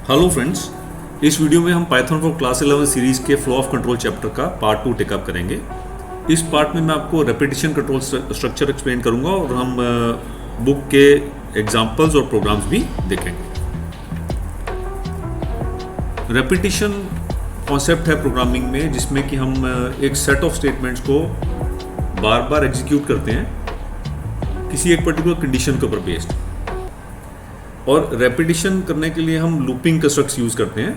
Hello friends, इस video में हम पाइथन फॉर क्लास 11 सीरीज के फ्लो ऑफ कंट्रोल चैप्टर का पार्ट 2 टेकअप करेंगे। इस पार्ट में मैं आपको रेपिटेशन कंट्रोल स्ट्रक्चर एक्सप्लेन करूंगा और हम बुक के एग्जांपल्स और प्रोग्राम्स भी देखेंगे। रेपिटेशन कॉन्सेप्ट है प्रोग्रामिंग में जिसमें कि हम एक सेट ऑफ स्टेटमेंट्स को बार बार एग्जीक्यूट करते हैं किसी एक पर्टिकुलर कंडीशन के ऊपर बेस्ड। और रेपिटेशन करने के लिए हम लूपिंग कंस्ट्रक्ट्स यूज़ करते हैं।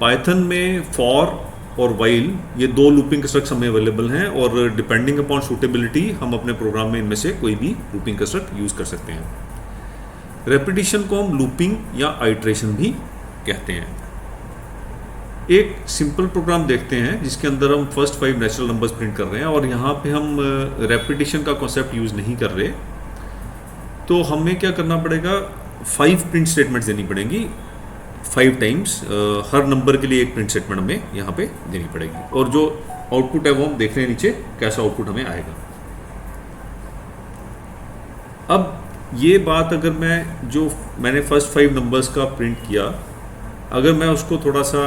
पाइथन में फॉर और वाइल ये दो लूपिंग कंस्ट्रक्ट्स हमें अवेलेबल हैं और डिपेंडिंग अपॉन सूटेबिलिटी हम अपने प्रोग्राम में इनमें से कोई भी लूपिंग कंस्ट्रक्ट यूज़ कर सकते हैं। रेपिटेशन को हम लूपिंग या आइट्रेशन भी कहते हैं। एक सिंपल प्रोग्राम देखते हैं जिसके अंदर हम फर्स्ट 5 नेचुरल नंबर्स प्रिंट कर रहे हैं और यहाँ पे हम रेपिटेशन का कॉन्सेप्ट यूज़ नहीं कर रहे, तो हमें क्या करना पड़ेगा, 5 प्रिंट स्टेटमेंट्स देनी पड़ेंगी 5 टाइम्स। हर नंबर के लिए एक प्रिंट स्टेटमेंट हमें यहाँ पे देनी पड़ेगी और जो आउटपुट है वो हम देख रहे हैं नीचे कैसा आउटपुट हमें आएगा। अब ये बात अगर मैंने फर्स्ट 5 नंबर्स का प्रिंट किया, अगर मैं उसको थोड़ा सा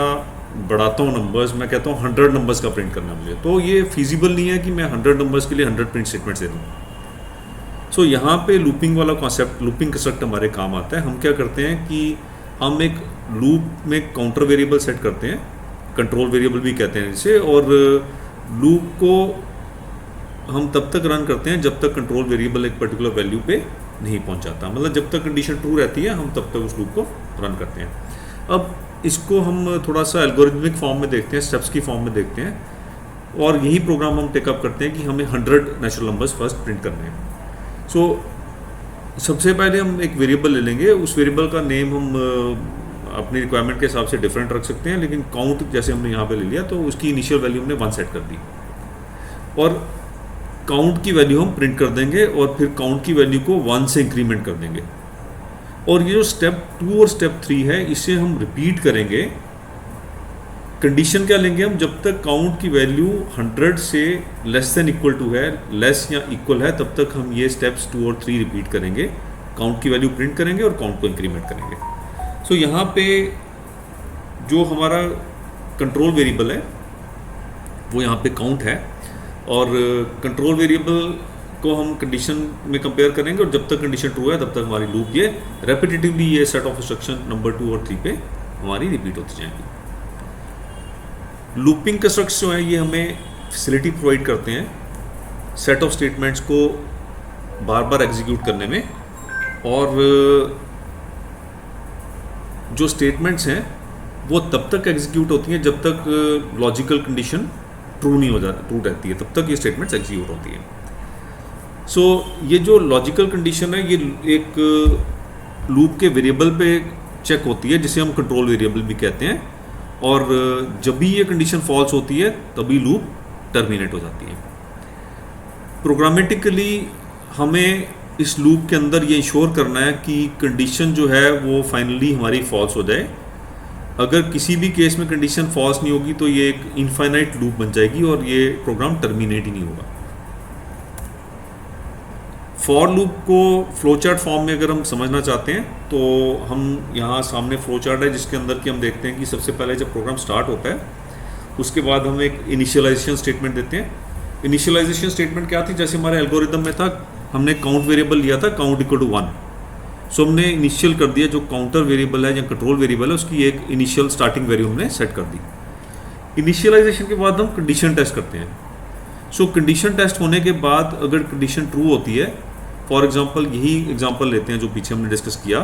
बढ़ाता हूँ नंबर्स, मैं कहता हूँ 100 नंबर्स का प्रिंट करना मुझे, तो ये फिजिबल नहीं है कि मैं 100 नंबर्स के लिए 100 प्रिंट स्टेटमेंट्स दे दूँ। सो यहाँ पे लूपिंग वाला कॉन्सेप्ट, लूपिंग कंस्ट्रक्ट हमारे काम आता है। हम क्या करते हैं कि हम एक लूप में काउंटर वेरिएबल सेट करते हैं, कंट्रोल वेरिएबल भी कहते हैं इसे, और लूप को हम तब तक रन करते हैं जब तक कंट्रोल वेरिएबल एक पर्टिकुलर वैल्यू पे नहीं पहुँच जाता। मतलब जब तक कंडीशन ट्रू रहती है हम तब तक उस लूप को रन करते हैं। अब इसको हम थोड़ा सा एल्गोरिथमिक फॉर्म में देखते हैं, स्टेप्स की फॉर्म में देखते हैं, और यही प्रोग्राम हम टेकअप करते हैं कि हमें 100 नेचुरल नंबर्स फर्स्ट प्रिंट करने हैं। सो सबसे पहले हम एक वेरिएबल ले लेंगे, उस वेरिएबल का नेम हम अपनी रिक्वायरमेंट के हिसाब से डिफरेंट रख सकते हैं, लेकिन काउंट जैसे हमने यहाँ पे ले लिया तो उसकी इनिशियल वैल्यू हमने 1 सेट कर दी और काउंट की वैल्यू हम प्रिंट कर देंगे और फिर काउंट की वैल्यू को 1 से इंक्रीमेंट कर देंगे। और ये जो स्टेप 2 और स्टेप 3 है इसे हम रिपीट करेंगे। कंडीशन क्या लेंगे हम, जब तक काउंट की वैल्यू 100 से लेस देन इक्वल टू है, लेस या इक्वल है, तब तक हम ये स्टेप्स 2 और 3 रिपीट करेंगे। काउंट की वैल्यू प्रिंट करेंगे और काउंट को इंक्रीमेंट करेंगे। सो यहाँ पे जो हमारा कंट्रोल वेरिएबल है वो यहाँ पे काउंट है और कंट्रोल वेरिएबल को हम कंडीशन में कंपेयर करेंगे और जब तक कंडीशन ट्रू है तब तक हमारी लूप ये रेपिटेटिवली ये सेट ऑफ इंस्ट्रक्शन नंबर 2 और 3 पे हमारी रिपीट होती जाएंगी। लूपिंग कंस्ट्रक्ट्स जो है ये हमें फैसिलिटी प्रोवाइड करते हैं सेट ऑफ स्टेटमेंट्स को बार बार एग्जीक्यूट करने में, और जो स्टेटमेंट्स हैं वो तब तक एग्जीक्यूट होती हैं जब तक लॉजिकल कंडीशन ट्रू नहीं हो जाती, ट्रू रहती है, तब तक ये स्टेटमेंट्स एग्जीक्यूट होती हैं। सो ये जो लॉजिकल कंडीशन है ये एक लूप के वेरिएबल पे चेक होती है जिसे हम कंट्रोल वेरिएबल भी कहते हैं, और जब भी ये कंडीशन फॉल्स होती है तभी लूप टर्मिनेट हो जाती है। प्रोग्रामेटिकली हमें इस लूप के अंदर ये इंश्योर करना है कि कंडीशन जो है वो फाइनली हमारी फॉल्स हो जाए। अगर किसी भी केस में कंडीशन फॉल्स नहीं होगी तो ये एक इनफाइनाइट लूप बन जाएगी और ये प्रोग्राम टर्मिनेट ही नहीं होगा। फॉर लूप को फ्लोचार्ट फॉर्म में अगर हम समझना चाहते हैं तो हम यहाँ सामने फ्लोचार्ट है जिसके अंदर कि हम देखते हैं कि सबसे पहले जब प्रोग्राम स्टार्ट होता है उसके बाद हम एक इनिशियलाइजेशन स्टेटमेंट देते हैं। इनिशियलाइजेशन स्टेटमेंट क्या थी, जैसे हमारे एल्गोरिदम में था, हमने काउंट वेरिएबल लिया था काउंट इक्वल टू 1, सो हमने इनिशियल कर दिया, जो काउंटर वेरिएबल है या कंट्रोल वेरिएबल है उसकी एक इनिशियल स्टार्टिंग वैल्यू हमने सेट कर दी। इनिशियलाइजेशन के बाद हम कंडीशन टेस्ट करते हैं। सो कंडीशन टेस्ट होने के बाद अगर कंडीशन ट्रू होती है, फॉर एग्जाम्पल यही एग्जाम्पल लेते हैं जो पीछे हमने डिस्कस किया,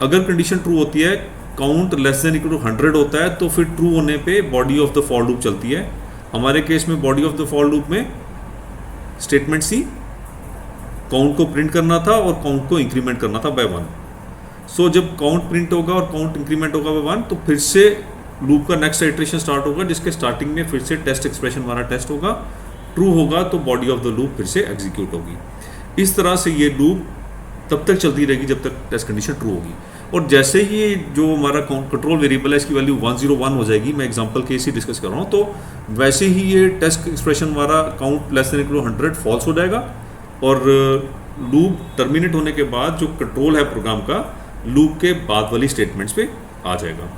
अगर कंडीशन ट्रू होती है, count less than equal to 100 होता है, तो फिर ट्रू होने पे body of the for loop चलती है। हमारे केस में body of the for loop में स्टेटमेंट सी काउंट को प्रिंट करना था और काउंट को इंक्रीमेंट करना था बाय 1। सो जब काउंट प्रिंट होगा और काउंट इंक्रीमेंट होगा बाय 1 तो फिर से लूप का नेक्स्ट इटरेशन स्टार्ट होगा जिसके स्टार्टिंग में फिर से टेस्ट एक्सप्रेशन हमारा टेस्ट होगा, ट्रू होगा तो बॉडी ऑफ द लूप फिर से एग्जीक्यूट होगी। इस तरह से ये लूप तब तक चलती रहेगी जब तक टेस्ट कंडीशन ट्रू होगी। और जैसे ही जो हमारा कंट्रोल वेरिएबल है इसकी वैल्यू 101 हो जाएगी, मैं एग्जांपल केस ही डिस्कस कर रहा हूँ, तो वैसे ही ये टेस्ट एक्सप्रेशन हमारा count less than equal to 100 false हो जाएगा और लूप टर्मिनेट होने के बाद जो कंट्रोल है प्रोग्राम का लूप के बाद वाली स्टेटमेंट्स पे आ जाएगा।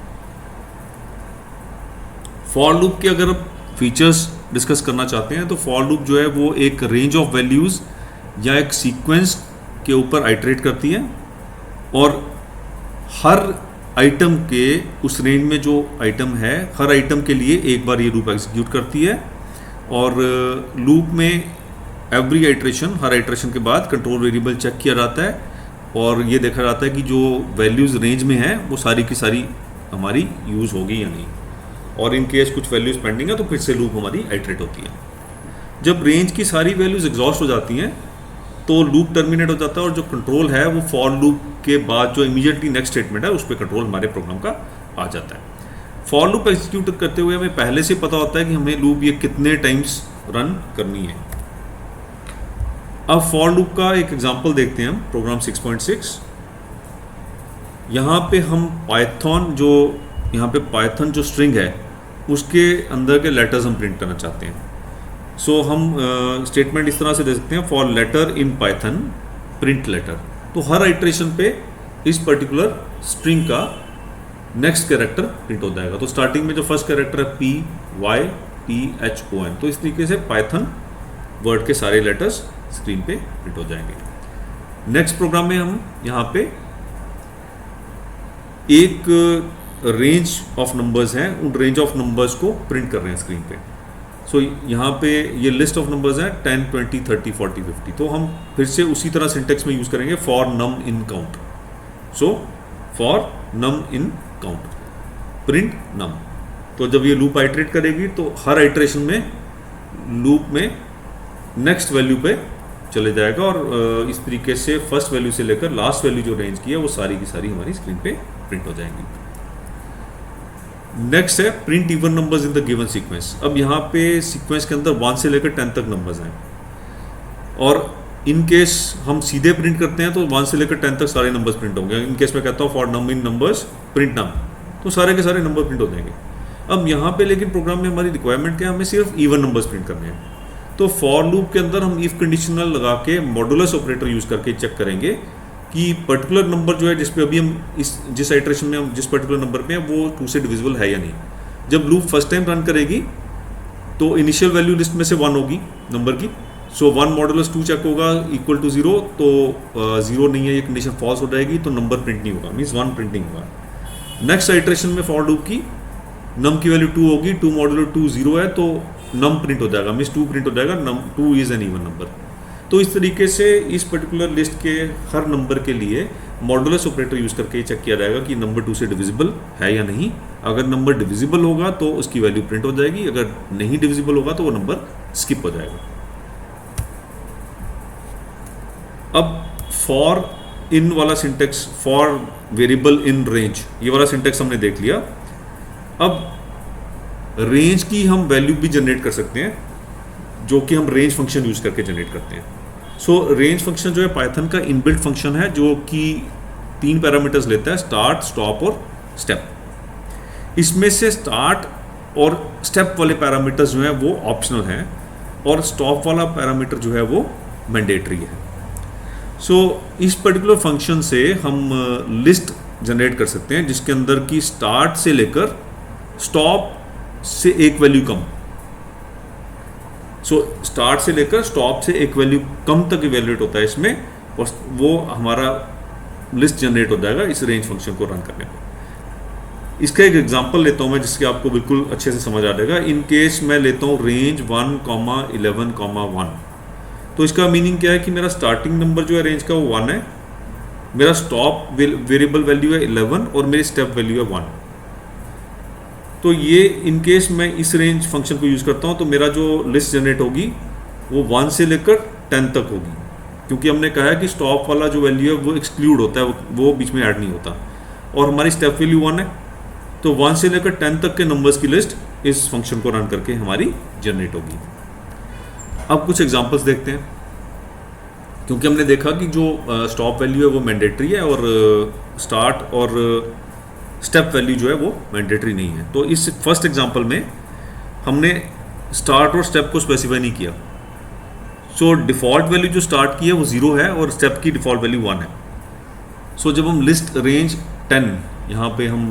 फॉर लूप के अगर फीचर्स डिस्कस करना चाहते हैं तो फॉर लूप जो है वो एक रेंज ऑफ वैल्यूज़ या एक सीक्वेंस के ऊपर आइटरेट करती है और हर आइटम के उस रेंज में जो आइटम है हर आइटम के लिए एक बार ये लूप एग्जीक्यूट करती है और लूप में एवरी आइट्रेशन हर आइट्रेशन के बाद कंट्रोल वेरिएबल चेक किया जाता है और ये देखा जाता है कि जो वैल्यूज़ रेंज में है वो सारी की सारी हमारी यूज़ होगी या नहीं, और इन केस कुछ वैल्यूज़ पेंडिंग है तो फिर से लूप हमारी आइट्रेट होती है। जब रेंज की सारी वैल्यूज़ एग्जॉस्ट हो जाती हैं तो लूप टर्मिनेट हो जाता है और जो कंट्रोल है वो फॉर लूप के बाद जो इमीडिएटली नेक्स्ट स्टेटमेंट है उस पर कंट्रोल हमारे प्रोग्राम का आ जाता है। फॉर लूप एग्जीक्यूट करते हुए हमें पहले से पता होता है कि हमें लूप ये कितने टाइम्स रन करनी है। अब फॉर लूप का एक एग्जांपल देखते हैं हम प्रोग्राम 6.6। यहाँ पे हम पाइथन जो स्ट्रिंग है उसके अंदर के लेटर्स हम प्रिंट करना चाहते हैं। सो हम स्टेटमेंट इस तरह से दे सकते हैं for letter in Python print letter. तो हर आइट्रेशन पे इस पर्टिकुलर स्ट्रिंग का नेक्स्ट कैरेक्टर प्रिंट हो जाएगा। तो स्टार्टिंग में जो फर्स्ट कैरेक्टर है PYTHON, तो इस तरीके से पाइथन वर्ड के सारे लेटर्स स्क्रीन पे प्रिंट हो जाएंगे। नेक्स्ट प्रोग्राम में हम यहाँ पे एक रेंज ऑफ नंबर्स हैं, उन रेंज ऑफ नंबर्स को प्रिंट कर रहे हैं स्क्रीन पे। सो यहाँ पे ये लिस्ट ऑफ नंबर्स हैं 10, 20, 30, 40, 50। तो हम फिर से उसी तरह सिंटेक्स में यूज़ करेंगे for num in count. So for num in count print num. तो जब ये लूप आइट्रेट करेगी तो हर आइट्रेशन में लूप में नेक्स्ट वैल्यू पे चले जाएगा और इस तरीके से फर्स्ट वैल्यू से लेकर लास्ट वैल्यू जो रेंज की है वो सारी की सारी हमारी स्क्रीन पे प्रिंट हो जाएंगी। नेक्स्ट है print even numbers in the given sequence. अब यहाँ पे सीक्वेंस के अंदर 1 से लेकर 10 तक नंबर्स हैं और इन केस हम सीधे प्रिंट करते हैं तो 1 से लेकर 10 तक सारे नंबर्स प्रिंट होंगे। इन केस मैं कहता हूँ for num in numbers print num, तो सारे के सारे नंबर प्रिंट हो जाएंगे। अब यहाँ पे लेकिन प्रोग्राम में हमारी रिक्वायरमेंट क्या है, हमें सिर्फ इवन नंबर्स प्रिंट करने हैं। तो फॉर लूप के अंदर हम इफ कंडीशनल लगा के मॉडुलस ऑपरेटर यूज़ करके चेक करेंगे कि पर्टिकुलर नंबर जो है जिस पे अभी हम जिस आइट्रेशन में हम जिस पर्टिकुलर नंबर पे हैं वो 2 से डिविजिबल है या नहीं। जब लूप फर्स्ट टाइम रन करेगी तो इनिशियल वैल्यू लिस्ट में से 1 होगी नंबर की। सो 1 मॉडुलस 2 चेक होगा इक्वल टू 0, तो 0 नहीं है ये कंडीशन फॉल्स हो जाएगी तो नंबर प्रिंट नहीं होगा, मीन्स 1 प्रिंटिंग होगा। नेक्स्ट आइट्रेशन में फॉर लूप की नम की वैल्यू 2 होगी, 2 मॉडुलो 2 0 है तो नम प्रिंट हो जाएगा, मीन्स 2 प्रिंट हो जाएगा, नम 2 इज एन इवन नंबर। तो इस तरीके से इस पर्टिकुलर लिस्ट के हर नंबर के लिए मॉडुलस ऑपरेटर यूज़ करके चेक किया जाएगा कि नंबर 2 से डिविजिबल है या नहीं। अगर नंबर डिविजिबल होगा तो उसकी वैल्यू प्रिंट हो जाएगी, अगर नहीं डिविजिबल होगा तो वो नंबर स्किप हो जाएगा। अब फॉर इन वाला syntax, for variable in range, ये वाला सिंटेक्स हमने देख लिया। अब रेंज की हम वैल्यू भी जनरेट कर सकते हैं जो कि हम रेंज फंक्शन यूज़ करके जनरेट करते हैं। सो रेंज फंक्शन जो है पाइथन का इनबिल्ट फंक्शन है जो कि 3 पैरामीटर्स लेता है, स्टार्ट, स्टॉप और स्टेप। इसमें से स्टार्ट और स्टेप वाले पैरामीटर्स जो हैं वो ऑप्शनल हैं और स्टॉप वाला पैरामीटर जो है वो मैंडेटरी है। सो इस पर्टिकुलर फंक्शन से हम लिस्ट जनरेट कर सकते हैं जिसके अंदर की स्टार्ट से लेकर स्टॉप से एक वैल्यू कम। सो स्टार्ट से लेकर स्टॉप से एक वैल्यू कम तक इवेल्युएट होता है इसमें, और वो हमारा लिस्ट जनरेट हो जाएगा इस रेंज फंक्शन को रन करने पर। इसका एक एग्जांपल लेता हूं मैं जिसके आपको बिल्कुल अच्छे से समझ आ जाएगा। इन केस मैं लेता हूं रेंज 1,11,1। तो इसका मीनिंग क्या है कि मेरा स्टार्टिंग नंबर जो है रेंज का वो 1 है, मेरा स्टॉप वेरिएबल वैल्यू है 11 और मेरी स्टेप वैल्यू है 1। तो ये इन केस मैं इस रेंज फंक्शन को यूज़ करता हूँ तो मेरा जो लिस्ट जनरेट होगी वो 1 से लेकर 10 तक होगी, क्योंकि हमने कहा है कि स्टॉप वाला जो वैल्यू है वो एक्सक्लूड होता है, वो बीच में ऐड नहीं होता। और हमारी स्टेप वैल्यू 1 है तो 1 से लेकर 10 तक के नंबर्स की लिस्ट इस फंक्शन को रन करके हमारी जनरेट होगी। अब कुछ एग्जांपल्स देखते हैं, क्योंकि हमने देखा कि जो स्टॉप वैल्यू है वो मैंडेटरी है और स्टार्ट और स्टेप वैल्यू जो है वो मैंडेटरी नहीं है। तो इस फर्स्ट एग्जांपल में हमने स्टार्ट और स्टेप को स्पेसिफाई नहीं किया। सो डिफ़ॉल्ट वैल्यू जो स्टार्ट की है वो 0 है और स्टेप की डिफ़ॉल्ट वैल्यू 1 है। सो जब हम लिस्ट रेंज 10 यहाँ पे हम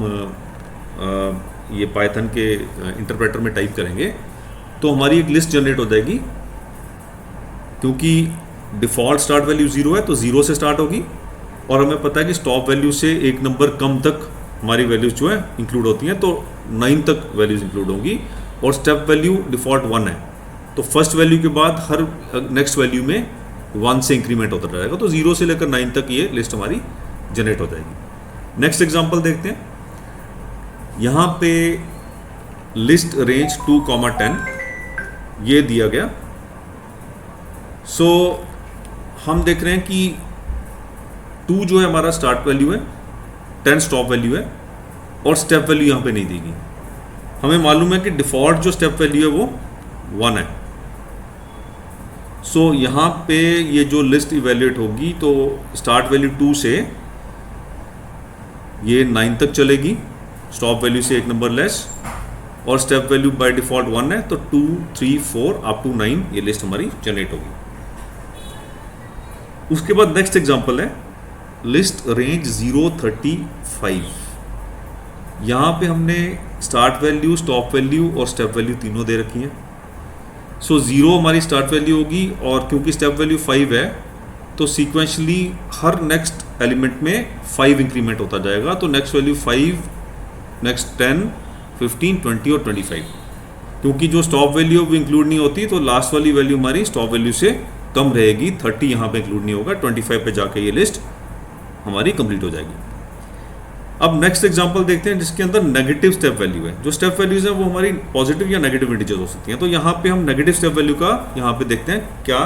ये पाइथन के इंटरप्रेटर में टाइप करेंगे तो हमारी एक लिस्ट जनरेट हो जाएगी, क्योंकि डिफ़ॉल्ट स्टार्ट वैल्यू 0 है तो 0 से स्टार्ट होगी, और हमें पता है कि स्टॉप वैल्यू से एक नंबर कम तक हमारी वैल्यूज जो है इंक्लूड होती हैं, तो 9 तक वैल्यूज इंक्लूड होंगी, और स्टेप वैल्यू डिफ़ॉल्ट 1 है, तो फर्स्ट वैल्यू के बाद हर नेक्स्ट वैल्यू में 1 से इंक्रीमेंट होता रहेगा, तो 0 से लेकर 9 तक ये लिस्ट हमारी जनरेट हो जाएगी। नेक्स्ट एग्जांपल देखते हैं। यहाँ पे लिस्ट रेंज 2,10 ये दिया गया। सो हम देख रहे हैं कि 2 जो है हमारा स्टार्ट वैल्यू है, 10 स्टॉप वैल्यू है, और स्टेप वैल्यू यहाँ पे नहीं दी गई। हमें मालूम है कि डिफ़ॉल्ट जो स्टेप वैल्यू है वो 1 है। सो यहाँ पे ये जो लिस्ट इवेल्युएट होगी तो स्टार्ट वैल्यू 2 से ये 9 तक चलेगी, स्टॉप वैल्यू से एक नंबर लेस, और स्टेप वैल्यू बाय डिफ़ॉल्ट 1 है, तो 2, 3, 4 अप टू 9 ये लिस्ट हमारी जनरेट होगी। उसके बाद नेक्स्ट एग्जांपल है लिस्ट रेंज 035। यहाँ पे हमने स्टार्ट वैल्यू, स्टॉप वैल्यू और स्टेप वैल्यू तीनों दे रखी हैं। सो 0 हमारी स्टार्ट वैल्यू होगी, और क्योंकि स्टेप वैल्यू 5 है तो सीक्वेंशली हर नेक्स्ट एलिमेंट में 5 इंक्रीमेंट होता जाएगा, तो नेक्स्ट वैल्यू 5, नेक्स्ट 10, 15, 20 और 25। क्योंकि जो स्टॉप वैल्यू वो इंक्लूड नहीं होती, तो लास्ट वाली वैल्यू हमारी स्टॉप वैल्यू से कम रहेगी, 30 यहाँ पे इंक्लूड नहीं होगा, 25 पे जाके ये लिस्ट हमारी कंप्लीट हो जाएगी। अब नेक्स्ट एग्जांपल देखते हैं जिसके अंदर नेगेटिव स्टेप वैल्यू है। जो स्टेप वैल्यूज है वो हमारी पॉजिटिव या नेगेटिव इंटीजर्स हो सकती हैं। तो यहाँ पे हम नेगेटिव स्टेप वैल्यू का यहाँ पे देखते हैं क्या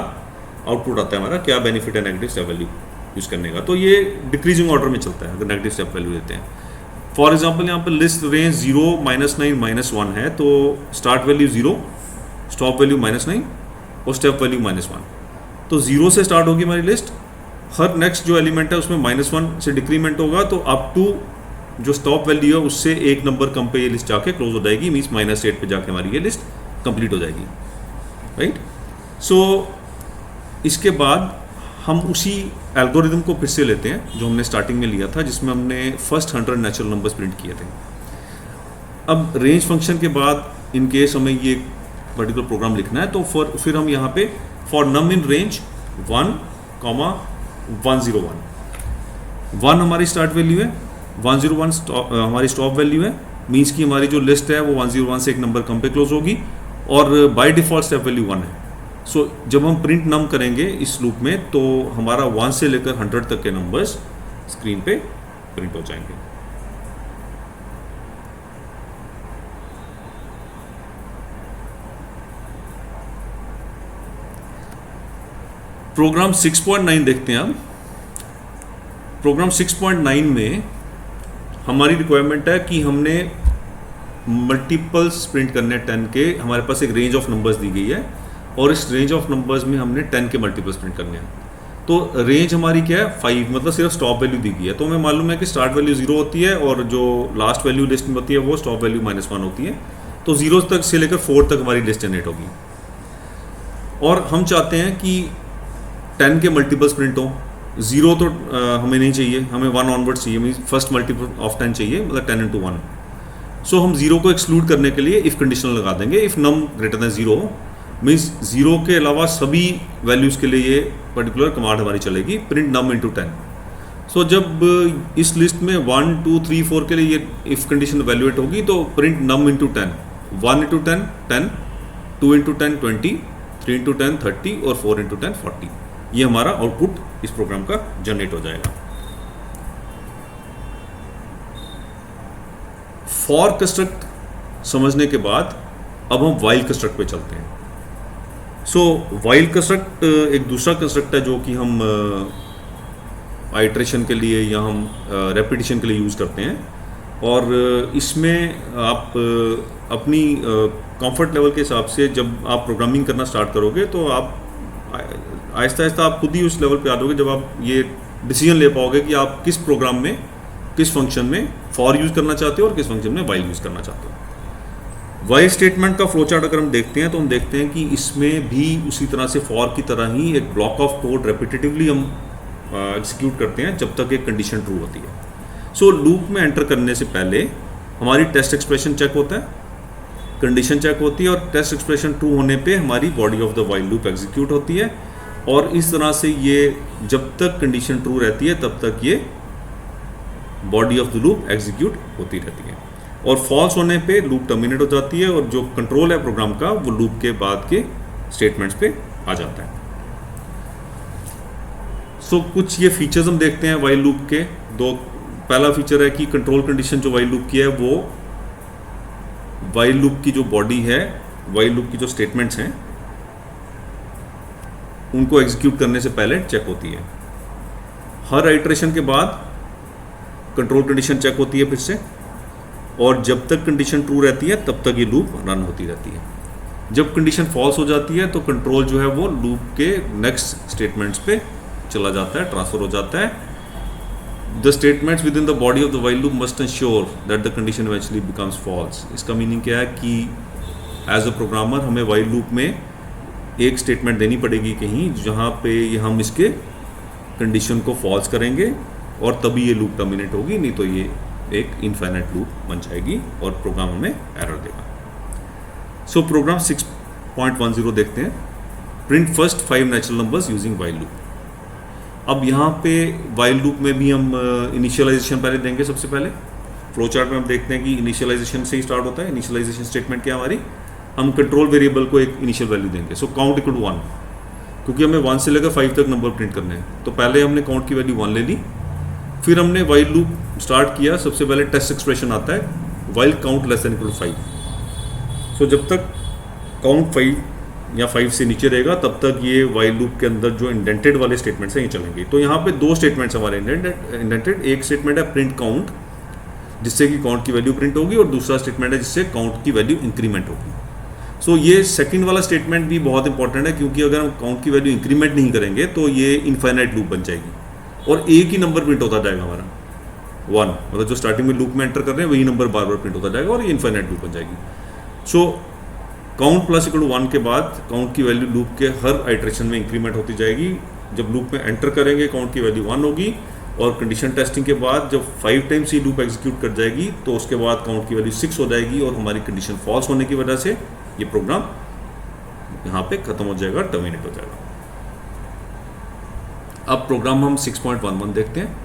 आउटपुट आता है हमारा, क्या बेनिफिट है नेगेटिव स्टेप वैल्यू यूज़ करने का। तो ये डिक्रीजिंग ऑर्डर में चलता है अगर नेगेटिव स्टेप वैल्यू देते हैं। फॉर एग्जाम्पल यहाँ पर लिस्ट रेंज 0, -9, -1 है, तो स्टार्ट वैल्यू 0, स्टॉप वैल्यू -9 और स्टेप वैल्यू -1। तो 0 से स्टार्ट होगी हमारी लिस्ट, हर नेक्स्ट जो एलिमेंट है उसमें -1 से डिक्रीमेंट होगा, तो अप टू जो स्टॉप वैल्यू है उससे एक नंबर कम पे ये लिस्ट जाके क्लोज हो जाएगी, मीन्स -8 पे जाके हमारी ये लिस्ट कंप्लीट हो जाएगी, राइट। सो इसके बाद हम उसी एल्गोरिदम को फिर से लेते हैं जो हमने स्टार्टिंग में लिया था, जिसमें हमने फर्स्ट 100 नेचुरल नंबर्स प्रिंट किए थे। अब रेंज फंक्शन के बाद इन केस हमें ये पर्टिकुलर प्रोग्राम लिखना है, तो फिर हम यहाँ पे फॉर नम इन रेंज 1, 101, 1 हमारी स्टार्ट वैल्यू है, 101 हमारी स्टॉप वैल्यू है, मीन्स कि हमारी जो लिस्ट है वो 101 से एक नंबर कम पे क्लोज होगी, और बाय डिफ़ॉल्ट स्टेप वैल्यू 1 है। सो जब हम प्रिंट नम करेंगे इस लूप में तो हमारा 1 से लेकर 100 तक के नंबर्स स्क्रीन पे प्रिंट हो जाएंगे। प्रोग्राम 6.9 देखते हैं। अब प्रोग्राम 6.9 में हमारी रिक्वायरमेंट है कि हमने मल्टीपल्स प्रिंट करने 10 के, हमारे पास एक रेंज ऑफ नंबर्स दी गई है और इस रेंज ऑफ नंबर्स में हमने 10 के मल्टीपल्स प्रिंट करने हैं। तो रेंज हमारी क्या है 5, मतलब सिर्फ स्टॉप वैल्यू दी गई है। तो हमें मालूम है कि स्टार्ट वैल्यू 0 होती है और जो लास्ट वैल्यू लिस्ट में होती है वो स्टॉप वैल्यू -1 होती है। तो 0 तक से लेकर 4 तक हमारी लिस्ट जनरेट होगी, और हम चाहते हैं कि 10 के मल्टीपल्स प्रिंट हो। 0 तो हमें नहीं चाहिए, हमें 1 ऑनवर्ड्स चाहिए, मीन फर्स्ट मल्टीपल ऑफ 10 चाहिए, मतलब 10 × 1। सो हम 0 को एक्सक्लूड करने के लिए इफ़ कंडीशनल लगा देंगे। If num greater than 0 means 0 के अलावा सभी वैल्यूज़ के लिए ये पर्टिकुलर कमांड हमारी चलेगी, प्रिंट नम × 10। सो जब इस लिस्ट में 1, 2, 3, 4 के लिए ये इफ़ कंडीशन वैल्यूएट होगी तो प्रिंट नम × 10, 1 × 10 10, 2 × 10 20, 3 × 10 30 और 4 × 10 40। ये हमारा आउटपुट इस प्रोग्राम का जनरेट हो जाएगा। फॉर कंस्ट्रक्ट समझने के बाद अब हम वाइल कंस्ट्रक्ट पे चलते हैं। सो वाइल कंस्ट्रक्ट एक दूसरा कंस्ट्रक्ट है जो कि हम आइट्रेशन के लिए या हम रेपिटेशन के लिए यूज़ करते हैं, और इसमें आप अपनी कंफर्ट लेवल के हिसाब से जब आप प्रोग्रामिंग करना स्टार्ट करोगे तो आप आहिस्ता आहिस्ता आप खुद ही उस लेवल पे आ जाओगे जब आप ये डिसीजन ले पाओगे कि आप किस प्रोग्राम में, किस फंक्शन में फॉर यूज़ करना चाहते हो और किस फंक्शन में वाइल यूज़ करना चाहते हो। वाइल स्टेटमेंट का फ्लो चार्ट अगर हम देखते हैं तो हम देखते हैं कि इसमें भी उसी तरह से फॉर की तरह ही एक ब्लॉक ऑफ कोड रेपिटेटिवली हम एग्जीक्यूट करते हैं जब तक एक कंडीशन ट्रू होती है। सो लूप में एंटर करने से पहले हमारी टेस्ट एक्सप्रेशन चेक होता है, कंडीशन चेक होती है, और टेस्ट एक्सप्रेशन ट्रू होने पे हमारी body of the while loop execute होती है। और इस तरह से ये जब तक कंडीशन ट्रू रहती है तब तक ये body of the loop execute होती रहती है, और फॉल्स होने पे लूप टर्मिनेट हो जाती है और जो कंट्रोल है प्रोग्राम का वो लूप के बाद के स्टेटमेंट्स पे आ जाता है। सो कुछ ये फीचर्स हम देखते हैं वाइल लूप के। दो, पहला फीचर है कि कंट्रोल कंडीशन जो वाइल लूप की है वो वाइल लूप की जो बॉडी है, वाइल लूप की जो स्टेटमेंट्स हैं उनको एग्जीक्यूट करने से पहले चेक होती है। हर आइटरेशन के बाद कंट्रोल कंडीशन चेक होती है फिर से, और जब तक कंडीशन ट्रू रहती है तब तक ये लूप रन होती रहती है। जब कंडीशन फॉल्स हो जाती है तो कंट्रोल जो है वो लूप के नेक्स्ट स्टेटमेंट्स पे चला जाता है, ट्रांसफर हो जाता है। The statements within the body of the while loop must ensure that the condition eventually becomes false. इसका मीनिंग क्या है कि एज अ प्रोग्रामर हमें वाइल लूप में एक स्टेटमेंट देनी पड़ेगी कहीं जहाँ पे हम इसके कंडीशन को फॉल्स करेंगे और तभी ये लूप टर्मिनेट होगी, नहीं तो ये एक इनफाइनाइट लूप बन जाएगी और प्रोग्राम हमें एरर देगा। सो प्रोग्राम 6.10 देखते हैं। Print first 5 natural numbers using while loop. अब यहाँ पे वाइल लूप में भी हम इनिशियलाइजेशन पहले देंगे। सबसे पहले फ्लो चार्ट में हम देखते हैं कि इनिशियलाइजेशन से ही स्टार्ट होता है। इनिशियलाइजेशन स्टेटमेंट क्या हमारी, हम कंट्रोल वेरिएबल को एक इनिशियल वैल्यू देंगे। सो काउंट इक्वल टू 1, क्योंकि हमें 1 से लेकर 5 तक नंबर प्रिंट करने हैं, तो पहले हमने काउंट की वैल्यू 1 ले ली। फिर हमने वाइल लूप स्टार्ट किया। सबसे पहले टेस्ट एक्सप्रेशन आता है while count less than equal to 5। So जब तक काउंट 5 या 5 से नीचे रहेगा तब तक ये वाइल लूप के अंदर जो इंडेंटेड वाले स्टेटमेंट्स हैं ये चलेंगे। तो यहाँ पे 2 स्टेटमेंट्स हमारे इंडेंटेड। एक स्टेटमेंट है प्रिंट काउंट, जिससे कि काउंट की वैल्यू प्रिंट होगी, और दूसरा स्टेटमेंट है जिससे काउंट की वैल्यू इंक्रीमेंट होगी। सो ये सेकंड वाला स्टेटमेंट भी बहुत इंपॉर्टेंट है, क्योंकि अगर हम काउंट की वैल्यू इंक्रीमेंट नहीं करेंगे तो ये इनफाइनाइट लूप बन जाएगी और एक ही नंबर प्रिंट होता जाएगा हमारा 1, मतलब जो स्टार्टिंग में लूप में एंटर कर रहे हैं वही नंबर बार बार प्रिंट होता जाएगा और ये इनफाइनाइट लूप बन जाएगी। So count plus equal to 1 के बाद काउंट की वैल्यू लूप के हर आइटरेशन में इंक्रीमेंट होती जाएगी। जब लूप में एंटर करेंगे काउंट की वैल्यू 1 होगी, और कंडीशन टेस्टिंग के बाद जब 5 टाइम्स ये लूप एग्जीक्यूट कर जाएगी तो उसके बाद काउंट की वैल्यू 6 हो जाएगी, और हमारी कंडीशन फॉल्स होने की वजह से ये प्रोग्राम यहाँ पे खत्म हो जाएगा, टर्मिनेट हो जाएगा। अब प्रोग्राम हम 6.11 देखते हैं।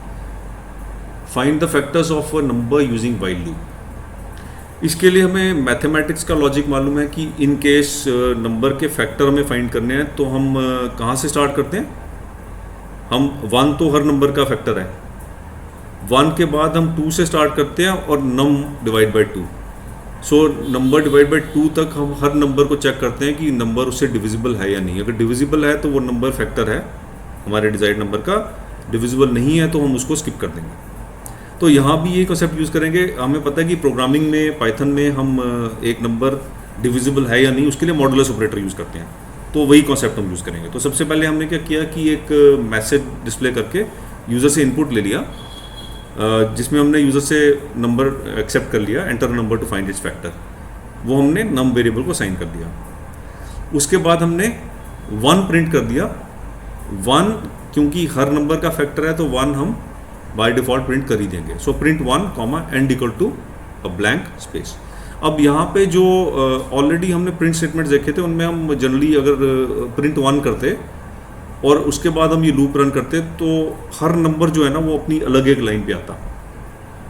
Find the factors of a number using while loop. इसके लिए हमें मैथमेटिक्स का लॉजिक मालूम है कि इन केस नंबर के फैक्टर हमें फाइंड करने हैं तो हम कहाँ से स्टार्ट करते हैं। हम 1 तो हर नंबर का फैक्टर है, 1 के बाद हम 2 से स्टार्ट करते हैं और num divide by 2। So number divide by 2 तक हम हर नंबर को चेक करते हैं कि नंबर उससे डिविजिबल है या नहीं। अगर डिविजिबल है तो वो नंबर फैक्टर है हमारे डिजायर्ड नंबर का, डिविजिबल नहीं है तो हम उसको स्किप कर देंगे। तो यहाँ भी ये कॉन्सेप्ट यूज़ करेंगे। हमें पता है कि प्रोग्रामिंग में, पाइथन में हम एक नंबर डिविजिबल है या नहीं उसके लिए मॉडुलस ऑपरेटर यूज़ करते हैं, तो वही कॉन्सेप्ट हम यूज़ करेंगे। तो सबसे पहले हमने क्या किया कि एक मैसेज डिस्प्ले करके यूज़र से इनपुट ले लिया, जिसमें हमने यूज़र से नंबर एक्सेप्ट कर लिया, enter number two find its factor. वो हमने नम वेरिएबल को साइन कर दिया। उसके बाद हमने 1 प्रिंट कर दिया। 1 क्योंकि हर नंबर का फैक्टर है तो 1 हम बाय डिफ़ॉल्ट प्रिंट कर ही देंगे। So print 1 end equal to a blank space. अब यहाँ पे जो ऑलरेडी हमने प्रिंट स्टेटमेंट्स देखे थे उनमें हम जनरली अगर प्रिंट 1 करते और उसके बाद हम ये लूप रन करते तो हर नंबर जो है ना वो अपनी अलग एक लाइन पे आता,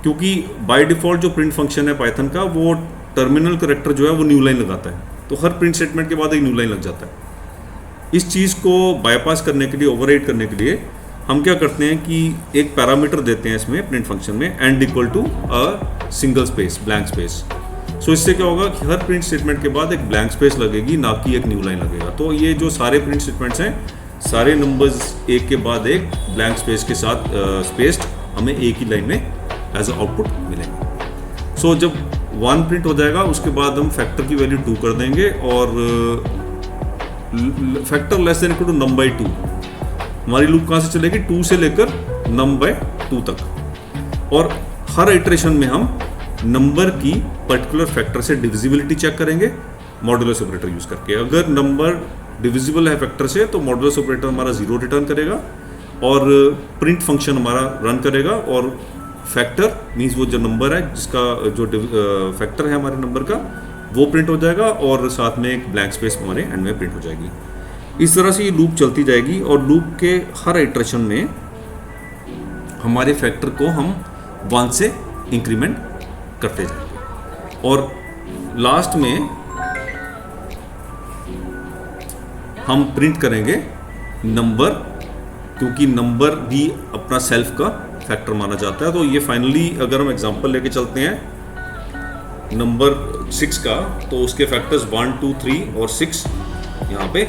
क्योंकि बाय डिफ़ॉल्ट जो प्रिंट फंक्शन है पाइथन का वो टर्मिनल करेक्टर जो है वो न्यू लाइन लगाता है, तो हर प्रिंट स्टेटमेंट के बाद एक न्यू लाइन लग जाता है। इस चीज़ को बाईपास करने के लिए, ओवरराइड करने के लिए हम क्या करते हैं कि एक पैरामीटर देते हैं इसमें प्रिंट फंक्शन में, end equal to a single space, blank space. So इससे क्या होगा कि हर प्रिंट स्टेटमेंट के बाद एक ब्लैंक स्पेस लगेगी, ना कि एक न्यू लाइन लगेगा। तो ये जो सारे प्रिंट स्टेटमेंट्स हैं, सारे नंबर्स एक के बाद एक ब्लैंक स्पेस के साथ स्पेस्ड हमें एक ही लाइन में एज अ आउटपुट मिलेंगे। सो जब 1 प्रिंट हो जाएगा उसके बाद हम फैक्टर की वैल्यू 2 कर देंगे, और factor less than equal to num by 2। हमारी लूप कहाँ से चलेगी, 2 से लेकर नम बाय 2 तक। और हर इटरेशन में हम नंबर की पर्टिकुलर फैक्टर से डिविजिबिलिटी चेक करेंगे मॉडुलस ऑपरेटर यूज करके। अगर नंबर डिविजिबल है फैक्टर से तो मॉडुलस ऑपरेटर हमारा 0 रिटर्न करेगा, और प्रिंट फंक्शन हमारा रन करेगा और फैक्टर मीन्स वो जो नंबर है जिसका जो फैक्टर है हमारे नंबर का वो प्रिंट हो जाएगा और साथ में एक ब्लैंक स्पेस हमारे एंड में प्रिंट हो जाएगी। इस तरह से ये लूप चलती जाएगी और लूप के हर इटरेशन में हमारे फैक्टर को हम 1 से इंक्रीमेंट करते जाएंगे और लास्ट में हम प्रिंट करेंगे नंबर, क्योंकि नंबर भी अपना सेल्फ का फैक्टर माना जाता है। तो ये फाइनली अगर हम एग्जांपल लेके चलते हैं नंबर 6 का, तो उसके फैक्टर्स 1, 2, 3 और 6 यहाँ पे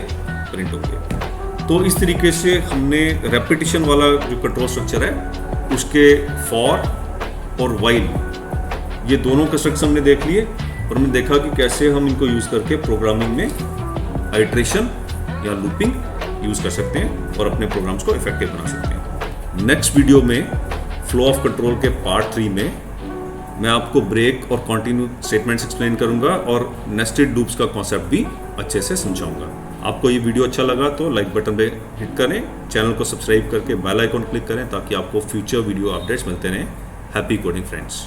प्रिंट होंगे। तो इस तरीके से हमने रेपिटेशन वाला जो कंट्रोल स्ट्रक्चर है उसके फॉर और वाइल ये दोनों कंस्ट्रक्शन हमने देख लिए और हमने देखा कि कैसे हम इनको यूज़ करके प्रोग्रामिंग में आइट्रेशन या लूपिंग यूज़ कर सकते हैं और अपने प्रोग्राम्स को इफेक्टिव बना सकते हैं। नेक्स्ट वीडियो में फ्लो ऑफ कंट्रोल के पार्ट 3 में मैं आपको ब्रेक और कंटिन्यू स्टेटमेंट्स एक्सप्लेन करूंगा और नेस्टेड लूप्स का कॉन्सेप्ट भी अच्छे से समझाऊंगा। आपको ये वीडियो अच्छा लगा तो लाइक बटन पे हिट करें, चैनल को सब्सक्राइब करके बेल आइकन क्लिक करें ताकि आपको फ्यूचर वीडियो अपडेट्स मिलते रहें। Happy coding friends.